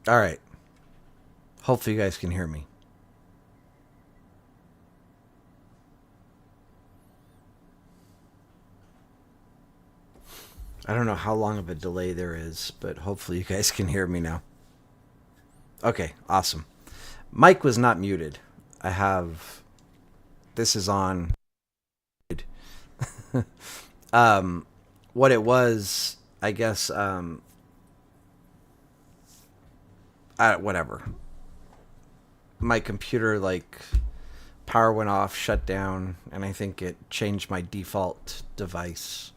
All right. Hopefully you guys can hear me. I don't know how long of a delay there is, but hopefully you guys can hear me now. Okay, awesome. Mic was not muted. I have this is on. um, what it was, I guess. Whatever. My computer power went off, shut down, and I think it changed my default device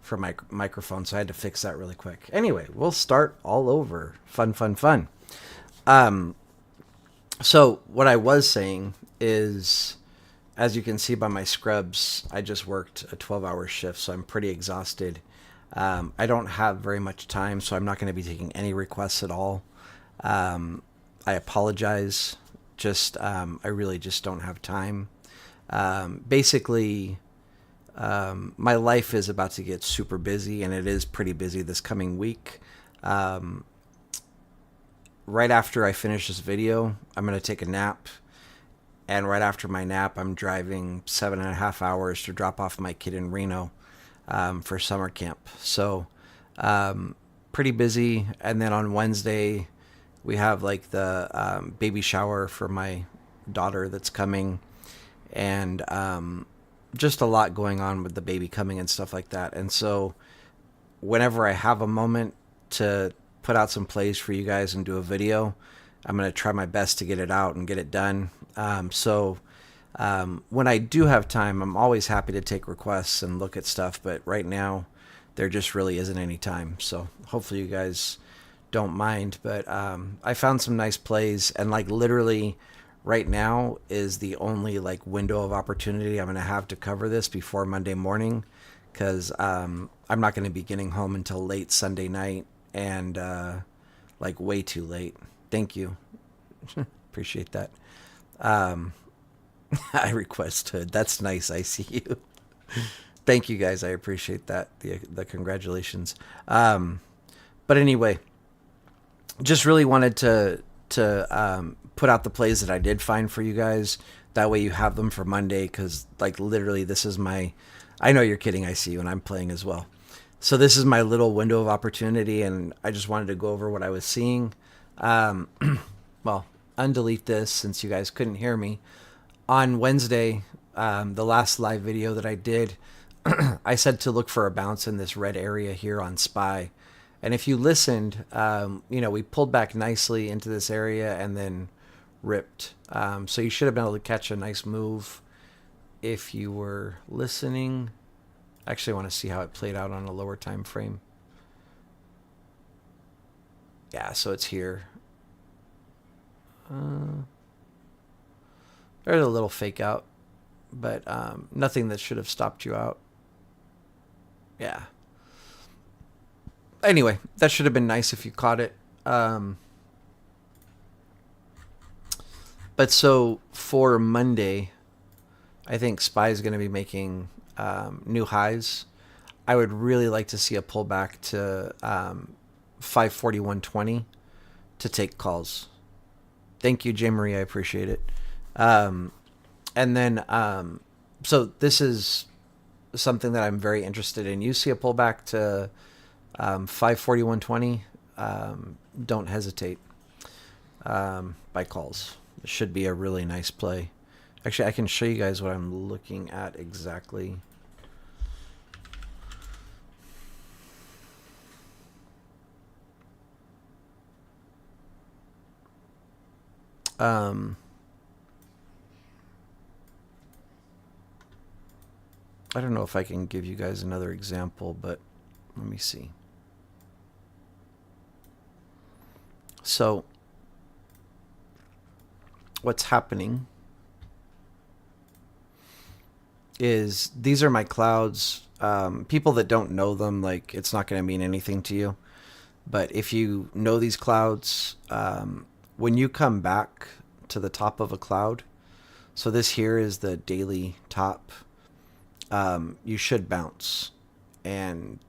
for my microphone, so I had to fix that really quick. Anyway, we'll start all over. Fun, fun, fun. Um, so what I was saying is, as you can see by my scrubs, I just worked a 12-hour shift, so I'm pretty exhausted. I don't have very much time, so I'm not going to be taking any requests at all. I apologize. I really just don't have time. Basically, my life is about to get super busy, and it is pretty busy this coming week. Um, right after I finish this video, I'm going to take a nap. And right after my nap, I'm driving 7.5 hours to drop off my kid in Reno for summer camp. So, pretty busy. And then on Wednesday, we have the baby shower for my daughter that's coming. And just a lot going on with the baby coming and stuff like that. And so, whenever I have a moment to put out some plays for you guys and do a video, I'm going to try my best to get it out and get it done. When I do have time, I'm always happy to take requests and look at stuff. But right now, there just really isn't any time. So hopefully you guys don't mind. But I found some nice plays, and literally right now is the only window of opportunity I'm going to have to cover this before Monday morning, because I'm not going to be getting home until late Sunday night, and way too late. Thank you. Appreciate that. Um, I request hood. That's nice. I see you. Thank you guys. I appreciate that. The congratulations. But anyway, just really wanted to put out the plays that I did find for you guys. That way you have them for Monday, because literally this is my. I know you're kidding. I see you, and I'm playing as well. So this is my little window of opportunity, and I just wanted to go over what I was seeing. Um, well, undelete this since you guys couldn't hear me. On Wednesday, the last live video that I did, I said to look for a bounce in this red area here on SPY. And if you listened, we pulled back nicely into this area and then ripped. So you should have been able to catch a nice move if you were listening. Actually, I want to see how it played out on a lower time frame. Yeah, so it's here. There's a little fake out, but nothing that should have stopped you out. Yeah. Anyway, that should have been nice if you caught it. But so for Monday, I think SPY is going to be making new highs. I would really like to see a pullback to 541.20 to take calls. Thank you, J. Marie. I appreciate it. And then, so this is something that I'm very interested in. You see a pullback to 541.20, don't hesitate. Buy calls. It should be a really nice play. Actually, I can show you guys what I'm looking at exactly. I don't know if I can give you guys another example, but let me see. So, what's happening is these are my clouds. People that don't know them, it's not going to mean anything to you. But if you know these clouds, when you come back to the top of a cloud, so this here is the daily top, you should bounce. And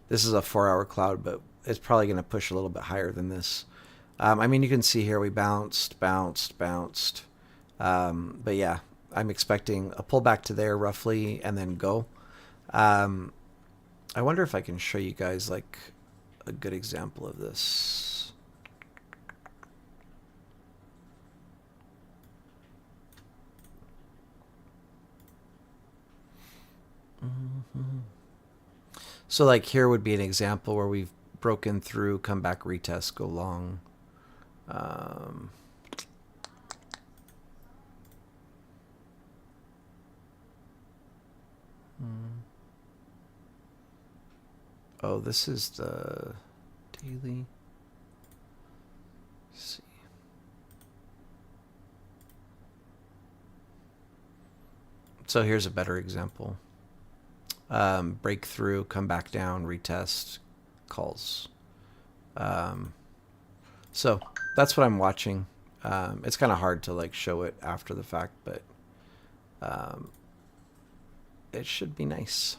this is a 4-hour cloud, but it's probably going to push a little bit higher than this. I mean, you can see here we bounced, bounced, bounced. But yeah, I'm expecting a pullback to there roughly and then go. Um, I wonder if I can show you guys like a good example of this. Mm-hmm. So like here would be an example where we've broken through, come back, retest, go long. Um, oh, this is the daily. Let's see. So here's a better example. Breakthrough, come back down, retest, calls. So that's what I'm watching. It's kind of hard to like show it after the fact, but it should be nice.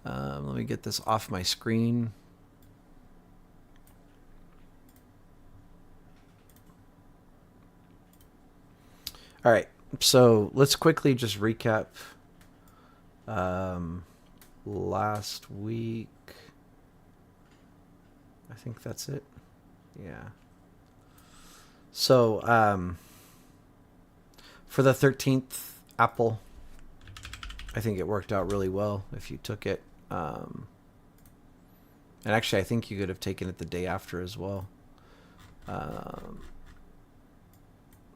Let me get this off my screen. All right, so let's quickly just recap last week. I think that's it. Yeah. So for the 13th Apple, I think it worked out really well if you took it. And actually, I think you could have taken it the day after as well.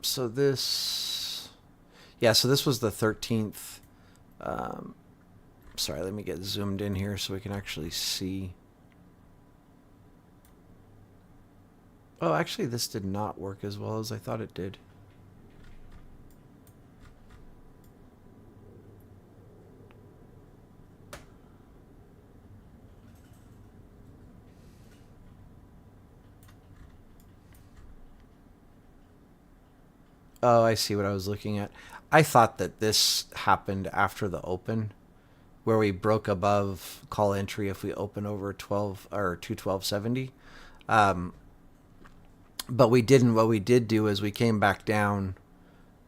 So this, yeah, so this was the 13th. Sorry, let me get zoomed in here so we can actually see. Oh, actually, this did not work as well as I thought it did. Oh, I see what I was looking at. I thought that this happened after the open, where we broke above call entry if we open over 12 or 212.70. But we didn't. What we did do is we came back down,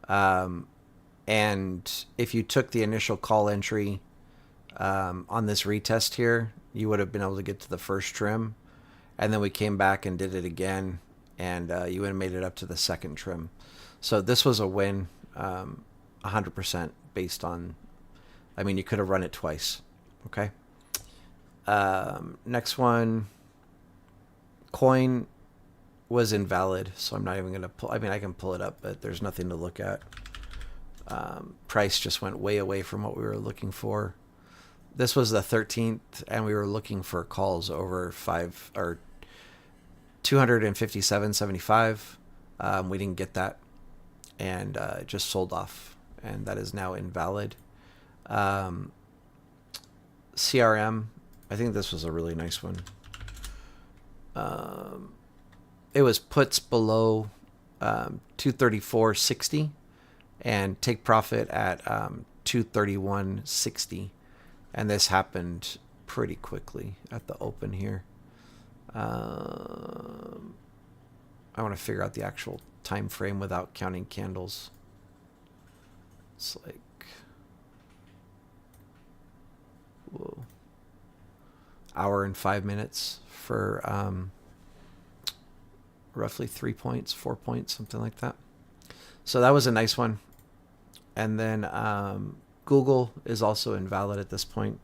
and if you took the initial call entry on this retest here, you would have been able to get to the first trim, and then we came back and did it again, and you would have made it up to the second trim. So this was a win, 100% based on, I mean, you could have run it twice. Okay. Next one, coin was invalid, so I'm not even going to pull. I mean, I can pull it up, but there's nothing to look at. Price just went way away from what we were looking for. This was the 13th, and we were looking for calls over 257.75. We didn't get that, and it just sold off, and that is now invalid. CRM, I think this was a really nice one. It was puts below 234.60 and take profit at 231.60, and this happened pretty quickly at the open here. I want to figure out the actual time frame without counting candles. It's like, whoa, hour and 5 minutes for roughly 3 points, 4 points, something like that. So that was a nice one. And then Google is also invalid at this point.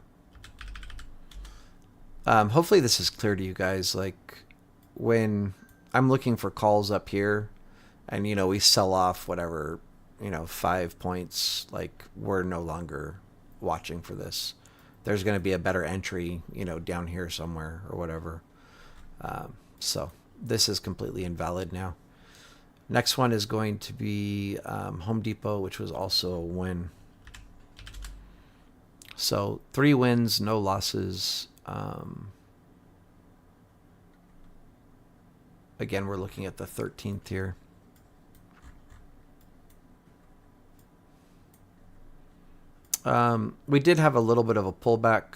Hopefully this is clear to you guys. Like when I'm looking for calls up here and, we sell off whatever, 5 points, like we're no longer watching for this. There's going to be a better entry, down here somewhere or whatever. So this is completely invalid now. Next one is going to be Home Depot, which was also a win. So 3 wins, no losses. Again, we're looking at the 13th here. We did have a little bit of a pullback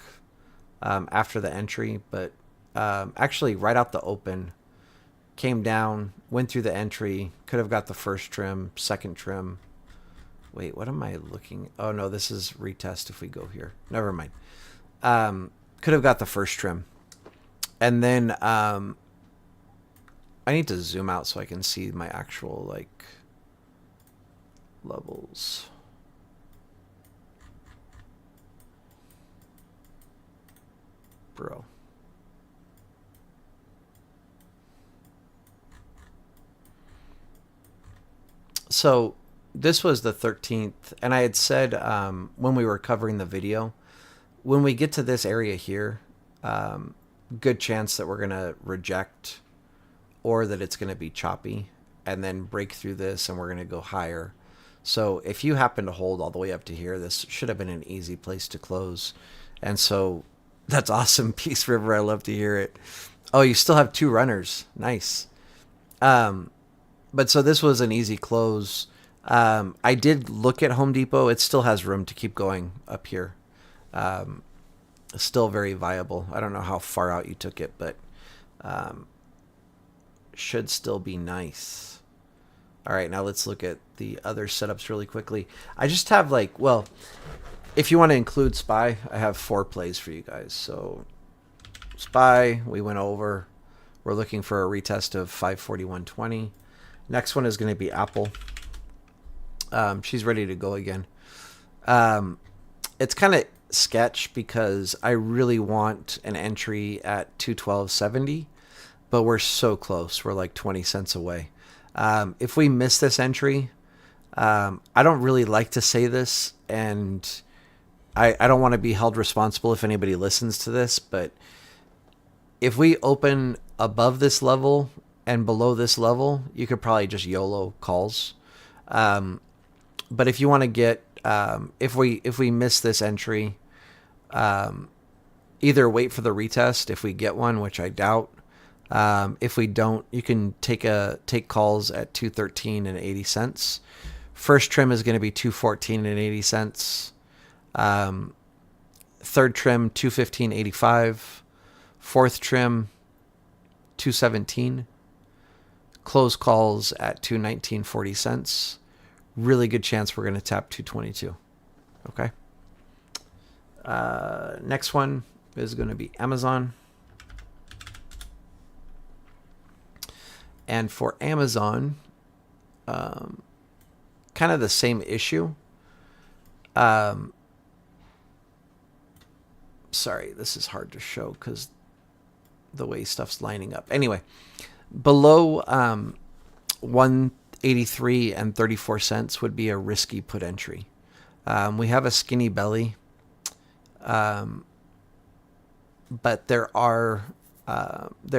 after the entry, but actually right out the open, came down, went through the entry, could have got the first trim, second trim. Wait, what am I looking? Oh no, this is retest if we go here. Never mind. Could have got the first trim. And then I need to zoom out so I can see my actual like levels. Bro. So this was the 13th, and I had said when we were covering the video, when we get to this area here, good chance that we're going to reject or that it's going to be choppy and then break through this and we're going to go higher. So if you happen to hold all the way up to here, this should have been an easy place to close. And so that's awesome. Peace River, I love to hear it. Oh, you still have two runners. Nice. But so this was an easy close. I did look at Home Depot. It still has room to keep going up here. Still very viable. I don't know how far out you took it, but should still be nice. All right, now let's look at the other setups really quickly. I just have like, well, if you want to include SPY, I have 4 plays for you guys. So SPY, we went over. We're looking for a retest of 541.20. Next one is going to be Apple. She's ready to go again. It's kind of sketch because I really want an entry at 212.70, but we're so close. We're like 20 cents away. If we miss this entry, I don't really like to say this, and I don't want to be held responsible if anybody listens to this, but if we open above this level and below this level, you could probably just YOLO calls. But if you want to get, if we miss this entry, either wait for the retest if we get one, which I doubt. If we don't, you can take calls at 213.80. First trim is going to be 214.80. Third trim 215.85. Fourth trim 217. Close calls at 219.40. Really good chance we're going to tap 222. Okay. Next one is going to be Amazon. And for Amazon, kind of the same issue. Sorry, this is hard to show because the way stuff's lining up. Anyway, below 183 and 34 cents would be a risky put entry. We have a skinny belly, but there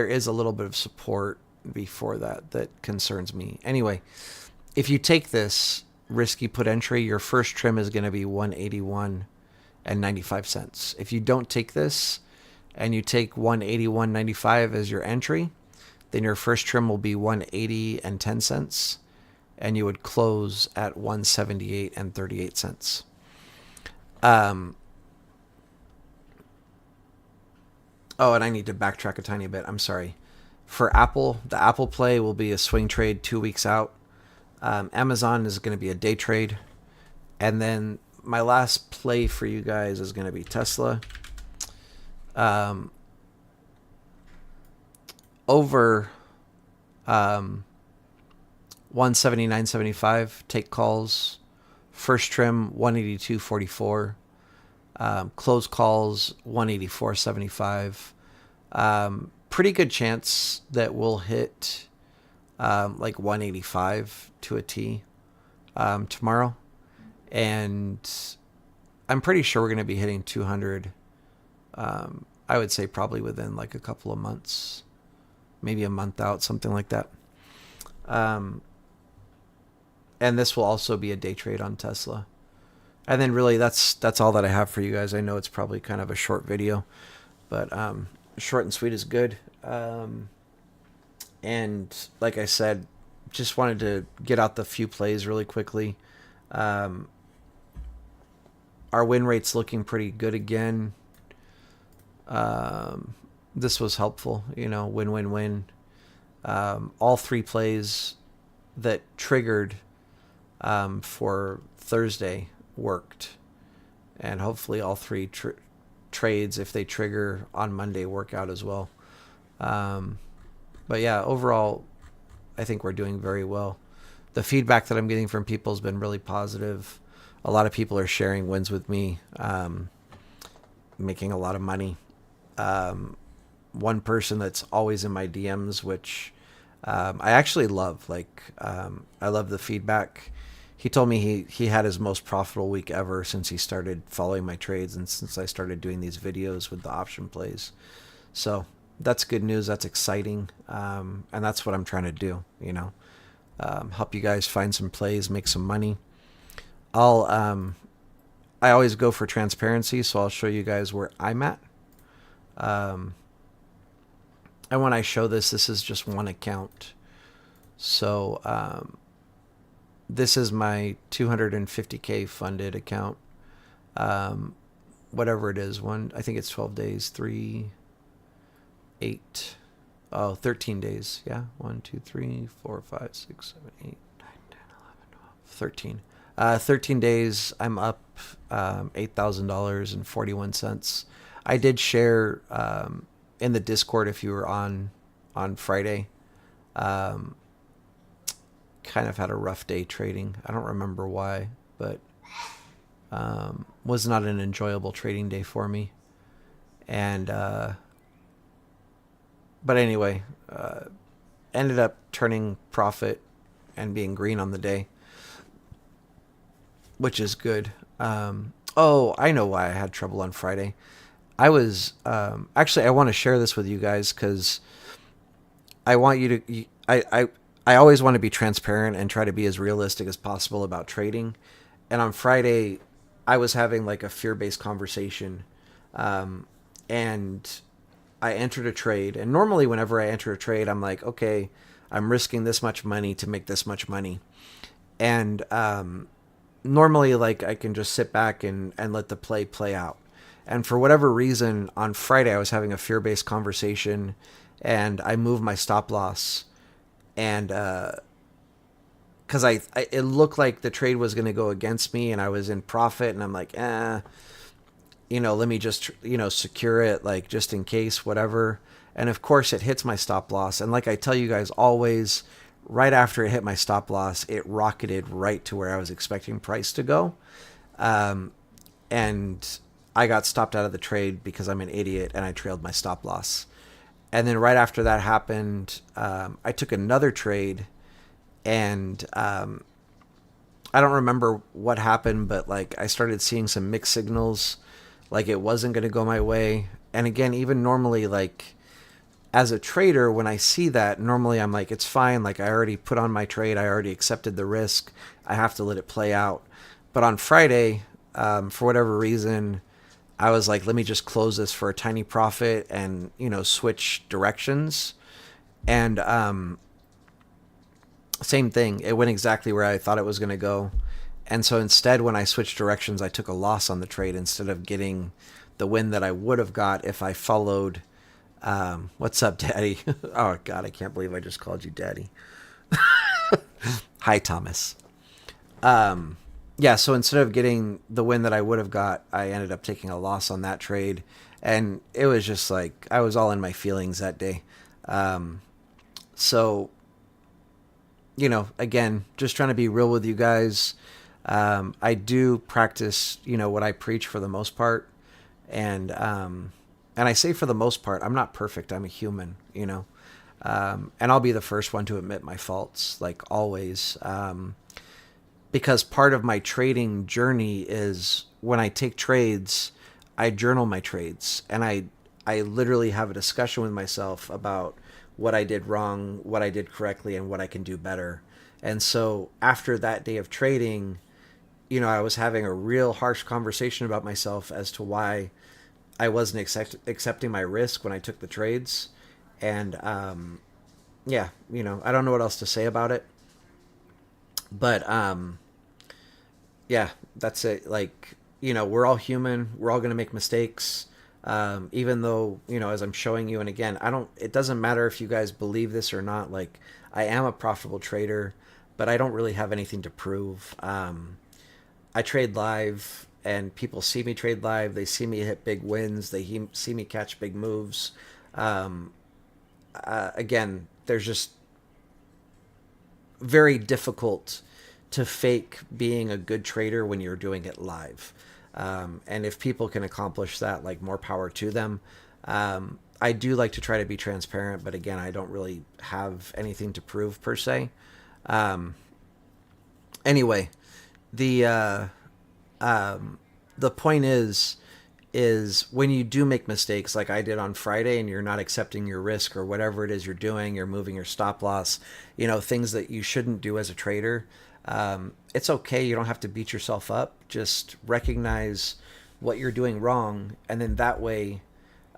is a little bit of support before that concerns me. Anyway, if you take this risky put entry, your first trim is going to be 181.95 cents. If you don't take this and you take 181.95 as your entry, then your first trim will be 180.10 cents, and you would close at 178.38 cents. Oh, and I need to backtrack a tiny bit. I'm sorry. For Apple, the Apple play will be a swing trade 2 weeks out. Amazon is going to be a day trade. And then my last play for you guys is going to be Tesla. Over 179.75, take calls. First trim 182.44. Close calls 184.75. Pretty good chance that we'll hit like 185 to a T tomorrow. And I'm pretty sure we're going to be hitting 200. I would say probably within like a couple of months, maybe a month out, something like that. And this will also be a day trade on Tesla. And then really that's all that I have for you guys. I know it's probably kind of a short video, but short and sweet is good. And like I said, just wanted to get out the few plays really quickly. Our win rate's looking pretty good again. this was helpful. Win win win. All three plays that triggered for Thursday worked, and hopefully all three trades, if they trigger on Monday, work out as well. But yeah, overall, I think we're doing very well. The feedback that I'm getting from people has been really positive. A lot of people are sharing wins with me, making a lot of money. One person that's always in my DMs, which I actually love. I love the feedback. He told me he had his most profitable week ever since he started following my trades and since I started doing these videos with the option plays. So that's good news. That's exciting. And that's what I'm trying to do, help you guys find some plays, make some money. I always go for transparency, so I'll show you guys where I'm at. And when I show this is just one account. So this is my 250K funded account. Whatever it is, I think it's 12 days, 13 days. Yeah. 1, 2, 3, 4, 5, 6, 7, 8, 9, 10, 11, 12, 13. 13 days, I'm up $8,000.41. I did share in the Discord if you were on Friday. Kind of had a rough day trading. I don't remember why, but was not an enjoyable trading day for me. And but anyway, ended up turning profit and being green on the day, which is good. Oh, I know why I had trouble on Friday. I was actually, I want to share this with you guys because I want you to. I always want to be transparent and try to be as realistic as possible about trading. And on Friday, I was having like a fear-based conversation, and I entered a trade. And normally, whenever I enter a trade, I'm like, okay, I'm risking this much money to make this much money, and normally, like, I can just sit back and let the play out. And for whatever reason, on Friday, I was having a fear-based conversation, and I moved my stop loss, and because it looked like the trade was going to go against me, and I was in profit, and I'm like, let me just secure it, like, just in case, whatever. And of course, it hits my stop loss, and like I tell you guys always, right after it hit my stop loss, it rocketed right to where I was expecting price to go. And I got stopped out of the trade because I'm an idiot and I trailed my stop loss. And then right after that happened, I took another trade, and I don't remember what happened, but like I started seeing some mixed signals, like it wasn't going to go my way. And again, even normally, like, as a trader, when I see that, normally I'm like, it's fine. Like, I already put on my trade. I already accepted the risk. I have to let it play out. But on Friday, for whatever reason, I was like, let me just close this for a tiny profit and, switch directions. And same thing. It went exactly where I thought it was going to go. And so instead, when I switched directions, I took a loss on the trade instead of getting the win that I would have got if I followed. What's up, Daddy? Oh, God, I can't believe I just called you Daddy. Hi, Thomas. Yeah, so instead of getting the win that I would have got, I ended up taking a loss on that trade. And it was just like, I was all in my feelings that day. So, again, just trying to be real with you guys. I do practice, what I preach for the most part. And I say for the most part, I'm not perfect. I'm a human, and I'll be the first one to admit my faults, like always. Because part of my trading journey is when I take trades, I journal my trades, and I literally have a discussion with myself about what I did wrong, what I did correctly, and what I can do better. And so after that day of trading, I was having a real harsh conversation about myself as to why I wasn't accepting my risk when I took the trades. And yeah, I don't know what else to say about it. But yeah, that's it. Like, we're all human. We're all going to make mistakes. Even though, as I'm showing you, and again, it doesn't matter if you guys believe this or not. Like, I am a profitable trader, but I don't really have anything to prove. I trade live, and people see me trade live. They see me hit big wins. They see me catch big moves. Um, Again, there's just very difficult to fake being a good trader when you're doing it live. And if people can accomplish that, like, more power to them. I do like to try to be transparent, but again, I don't really have anything to prove per se. Um, anyway, the the point is when you do make mistakes like I did on Friday, and you're not accepting your risk or whatever it is you're doing, you're moving your stop loss, things that you shouldn't do as a trader. It's okay. You don't have to beat yourself up. Just recognize what you're doing wrong, and then that way,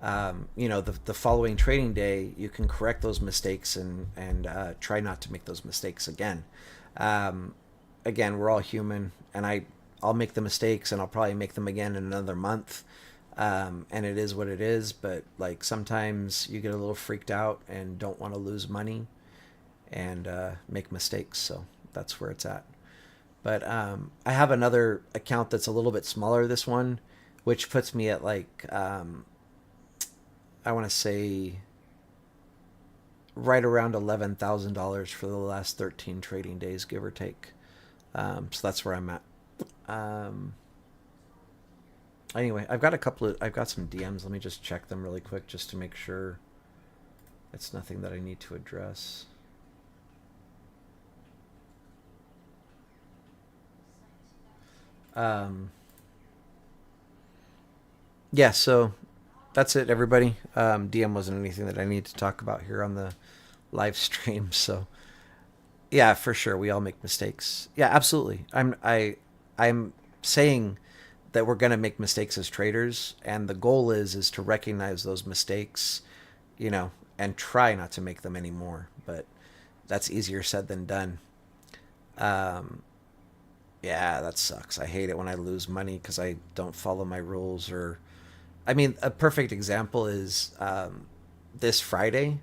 the following trading day, you can correct those mistakes and try not to make those mistakes again. Again, we're all human, and I'll make the mistakes, and I'll probably make them again in another month. And it is what it is. But like, sometimes you get a little freaked out and don't want to lose money and make mistakes. So that's where it's at. But I have another account that's a little bit smaller. This one, which puts me at like I want to say right around $11,000 for the last 13 trading days, give or take. So that's where I'm at. Anyway, I've got some DMs. Let me just check them really quick just to make sure it's nothing that I need to address. Yeah, so that's it, everybody. DM wasn't anything that I need to talk about here on the live stream. So yeah, for sure, we all make mistakes. Yeah, absolutely. I'm saying that we're going to make mistakes as traders, and the goal is to recognize those mistakes, and try not to make them anymore. But that's easier said than done. Yeah, that sucks. I hate it when I lose money because I don't follow my rules. Or, I mean, a perfect example is this Friday.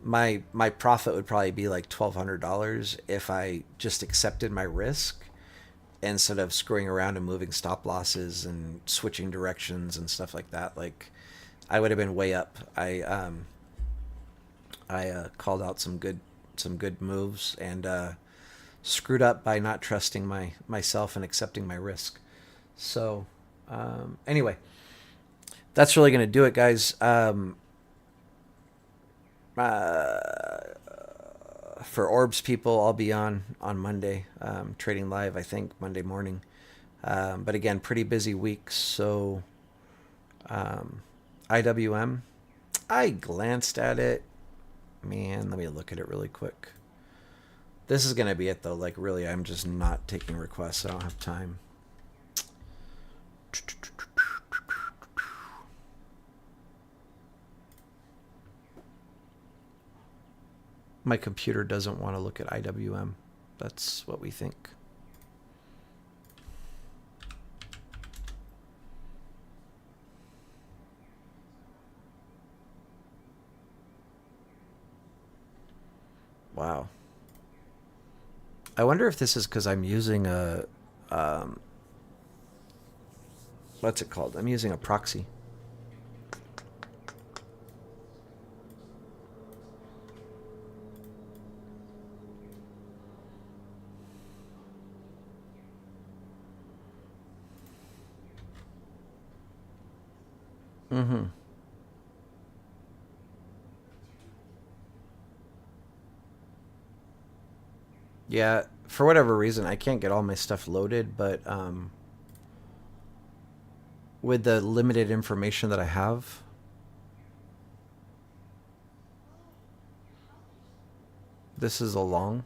My profit would probably be like $1,200 if I just accepted my risk instead of screwing around and moving stop losses and switching directions and stuff like that. Like, I would have been way up. I called out some good moves, and screwed up by not trusting myself and accepting my risk. So anyway, that's really going to do it, guys. For Orbs people, I'll be on Monday, trading live, I think, Monday morning. But again, pretty busy week. So IWM, I glanced at it. Man, let me look at it really quick. This is going to be it, though. Like, really, I'm just not taking requests. I don't have time. My computer doesn't want to look at IWM. That's what we think. Wow. I wonder if this is because I'm using a what's it called? I'm using a proxy. Mm-hmm. Yeah, for whatever reason, I can't get all my stuff loaded, but with the limited information that I have, this is a long.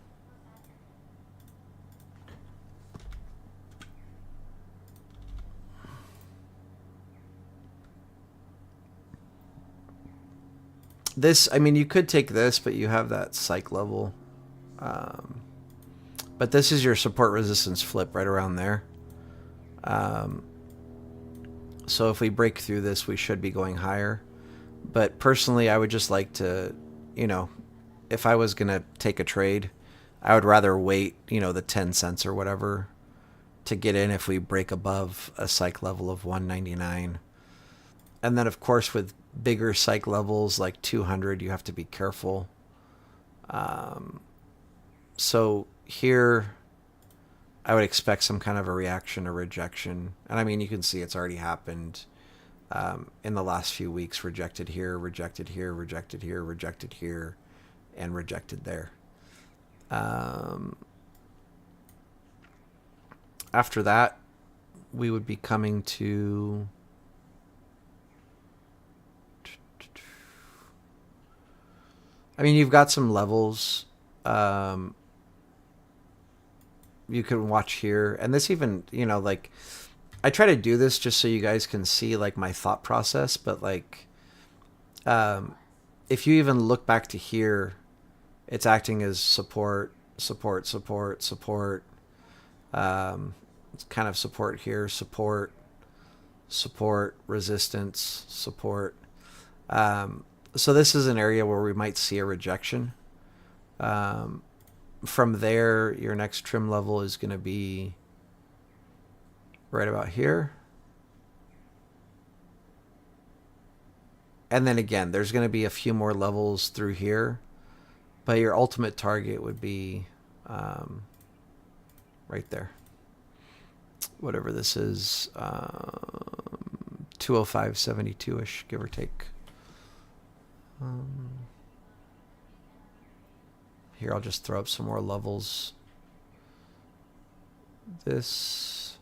This, I mean, you could take this, but you have that psych level. Um, but this is your support resistance flip right around there. Um, So if we break through this, we should be going higher. But personally, I would just like to, you know, if I was going to take a trade, I would rather wait, the 10 cents or whatever to get in if we break above a psych level of 199. And then, of course, with bigger psych levels like 200, you have to be careful. So here, I would expect some kind of a reaction or rejection. And I mean, you can see it's already happened in the last few weeks. Rejected here, rejected here, rejected here, rejected here, and rejected there. After that, we would be coming to... I mean, you've got some levels. You can watch here. And this even, like... I try to do this just so you guys can see, like, my thought process. But, like, if you even look back to here, it's acting as support, support, support, support. It's kind of support here, support, support, resistance, support. So this is an area where we might see a rejection. From there, your next trim level is going to be right about here. And then again, there's going to be a few more levels through here. But your ultimate target would be right there. Whatever this is, 205.72-ish, give or take. Here, I'll just throw up some more levels. This.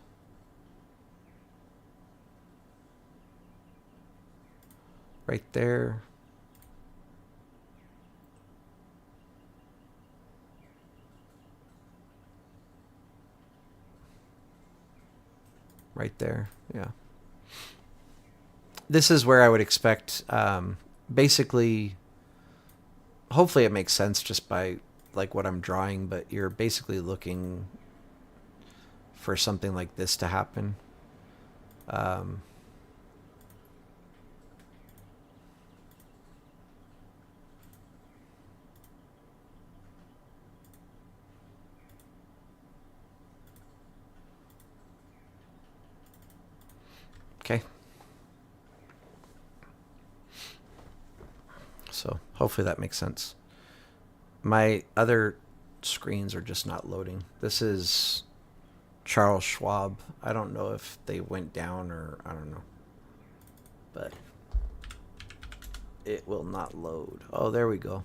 Right there. Right there, yeah. This is where I would expect, basically, hopefully it makes sense just by like what I'm drawing, but you're basically looking for something like this to happen. Okay. So hopefully that makes sense. My other screens are just not loading. This is Charles Schwab. I don't know if they went down or I don't know. But it will not load. Oh, there we go.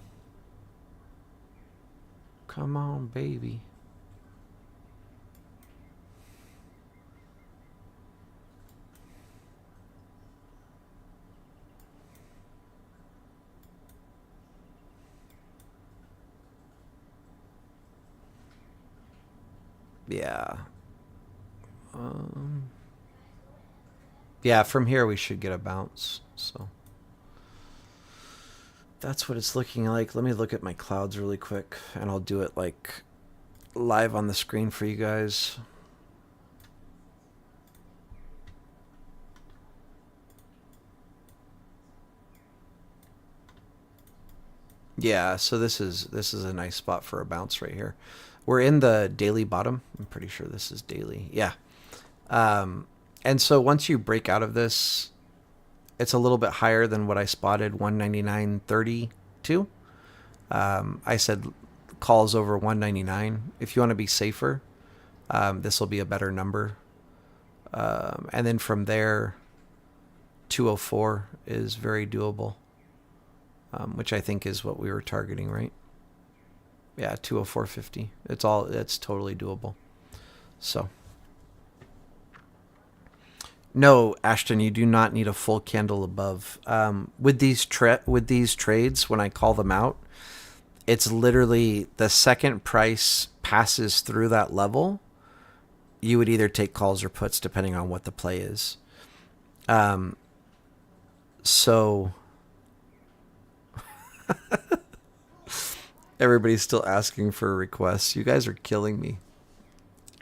Come on, baby. Yeah. Yeah, from here we should get a bounce. So that's what it's looking like. Let me look at my clouds really quick, and I'll do it like live on the screen for you guys. Yeah, so this is a nice spot for a bounce right here. We're in the daily bottom. I'm pretty sure this is daily. Yeah. And so once you break out of this, it's a little bit higher than what I spotted, 199.32. I said calls over 199. If you want to be safer, this will be a better number. And then from there, 204 is very doable, which I think is what we were targeting, right? Yeah, 204.50. It's totally doable. So, no, Ashton, you do not need a full candle above. With these trades, when I call them out, it's literally the second price passes through that level, you would either take calls or puts depending on what the play is. So everybody's still asking for requests. You guys are killing me.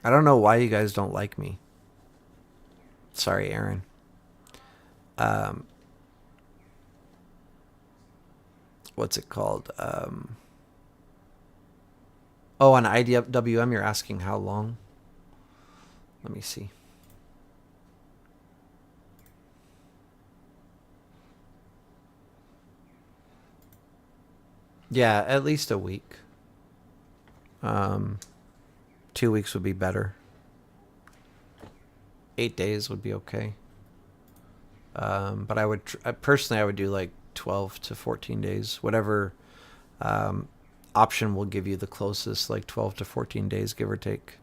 I don't know why you guys don't like me. Sorry, Aaron. um, what's it called? Oh, on IDWM, you're asking how long? Let me see. Yeah, at least a week. Um, 2 weeks would be better. 8 days would be okay. But I would personally, I would do like 12 to 14 days, whatever um, option will give you the closest, like 12 to 14 days, give or take.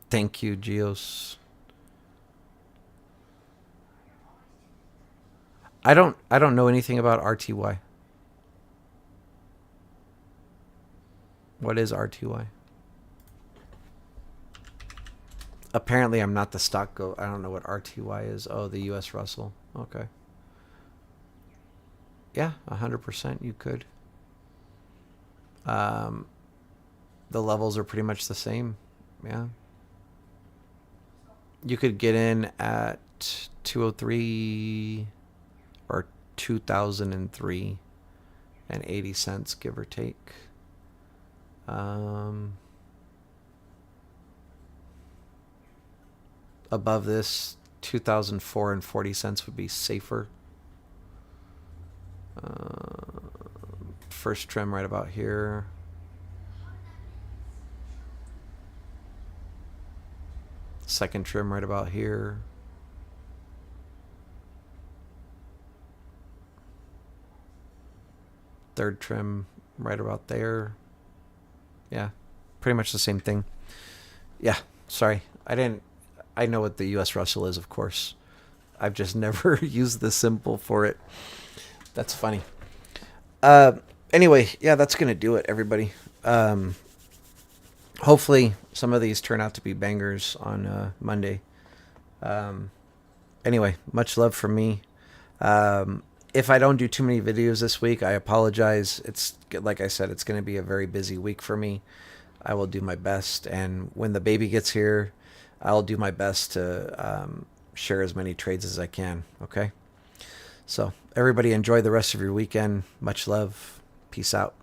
Thank you, Geos. I don't know anything about RTY. What is RTY? Apparently, I'm not the stock go. I don't know what RTY is. Oh, the U.S. Russell. Okay. Yeah, 100%. You could. Um, the levels are pretty much the same. Yeah. You could get in at 203 or 2003 and 80 cents, give or take. Um, above this, 2004 and 40 cents would be safer. First trim right about here. Second trim right about here. Third trim right about there. Yeah, pretty much the same thing. Yeah, sorry. I know what the US Russell is, of course. I've just never used the symbol for it. That's funny. Uh, anyway, yeah, that's going to do it, everybody. Hopefully, some of these turn out to be bangers on Monday. Um, anyway, much love from me. If I don't do too many videos this week, I apologize. It's like I said, it's going to be a very busy week for me. I will do my best, and when the baby gets here, I'll do my best to share as many trades as I can. Okay. So everybody enjoy the rest of your weekend. Much love. Peace out.